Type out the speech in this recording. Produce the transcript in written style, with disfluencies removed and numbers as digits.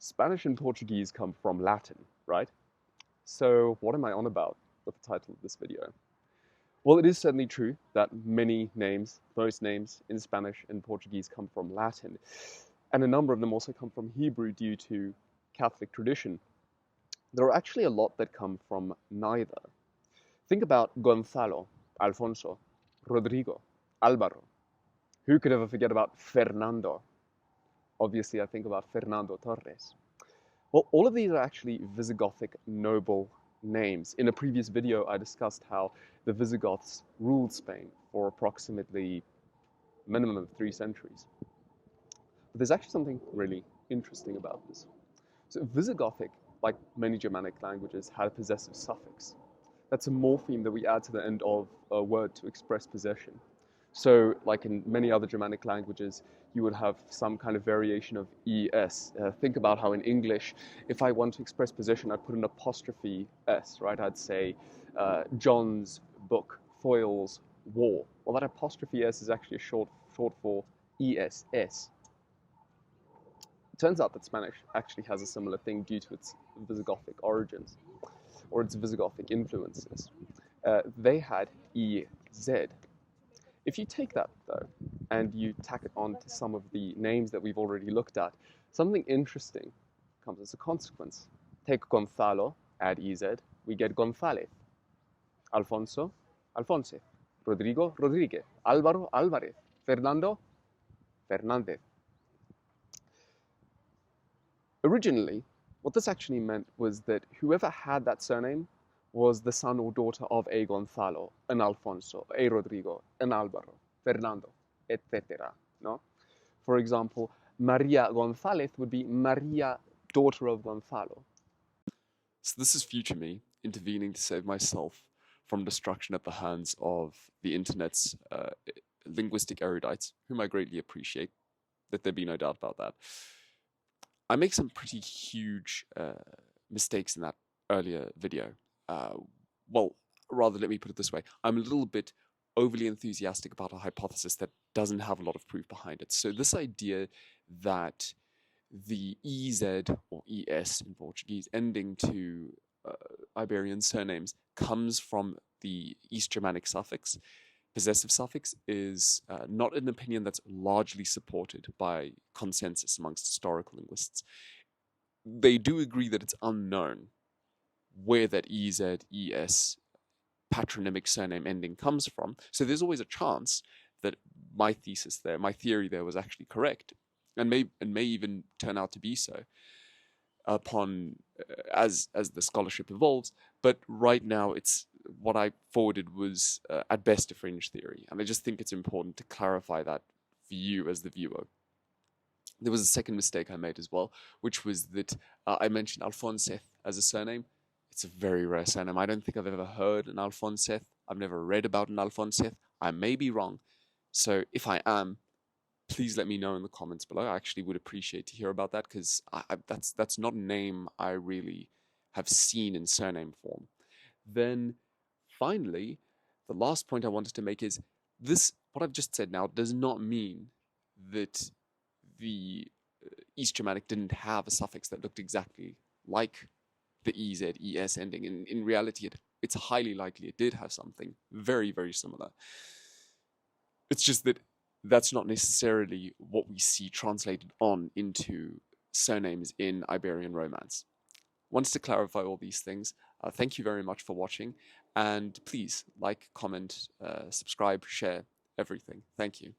Spanish and Portuguese come from Latin, right? So what am I on about with the title of this video? Well, it is certainly true that many names, most names in Spanish and Portuguese come from Latin, and a number of them also come from Hebrew due to Catholic tradition. There are actually a lot that come from neither. Think about Gonzalo, Alfonso, Rodrigo, Álvaro. Who could ever forget about Fernando? Obviously, I think about Fernando Torres. Well, all of these are actually Visigothic noble names. In a previous video, I discussed how the Visigoths ruled Spain for approximately minimum of 3 centuries. But there's actually something really interesting about this. So Visigothic, like many Germanic languages, had a possessive suffix. That's a morpheme that we add to the end of a word to express possession. So, like in many other Germanic languages, you would have some kind of variation of es. Think about how in English, if I want to express possession, I'd put an apostrophe s, right? I'd say John's book foils war. Well, that apostrophe s is actually a short for ess. It turns out that Spanish actually has a similar thing due to its Visigothic origins, or its Visigothic influences. They had ez. If you take that, though, and you tack it on to some of the names that we've already looked at, something interesting comes as a consequence. Take Gonzalo, add ez, we get González. Alfonso, Alfonse. Rodrigo, Rodríguez. Álvaro, Álvarez. Fernando, Fernández. Originally, what this actually meant was that whoever had that surname was the son or daughter of a Gonzalo, an Alfonso, a Rodrigo, an Álvaro, Fernando, etc. No? For example, Maria González would be Maria, daughter of Gonzalo. So this is future me intervening to save myself from destruction at the hands of the internet's linguistic erudites, whom I greatly appreciate. Let there be no doubt about that. I make some pretty huge mistakes in that earlier video. Well, rather, let me put it this way. I'm a little bit overly enthusiastic about a hypothesis that doesn't have a lot of proof behind it. So this idea that the EZ or ES in Portuguese ending to Iberian surnames comes from the East Germanic suffix, possessive suffix, is not an opinion that's largely supported by consensus amongst historical linguists. They do agree that it's unknown where that EZ, ES patronymic surname ending comes from. So there's always a chance that my theory there was actually correct, and may even turn out to be so upon as the scholarship evolves. But right now, it's what I forwarded was at best a fringe theory, and I just think it's important to clarify that for you as the viewer. There was a second mistake I made as well, which was that I mentioned Alfonseth as a surname. It's a very rare surname. I don't think I've ever heard an Alfonseth. I've never read about an Alfonseth. I may be wrong. So if I am, please let me know in the comments below. I actually would appreciate to hear about that, because that's not a name I really have seen in surname form. Then finally, the last point I wanted to make is this: what I've just said now does not mean that the East Germanic didn't have a suffix that looked exactly like the EZ, ES ending. In reality, it's highly likely it did have something very, very similar. It's just that that's not necessarily what we see translated on into surnames in Iberian Romance. Wanted to clarify all these things. Thank you very much for watching, and please like, comment, subscribe, share, everything. Thank you.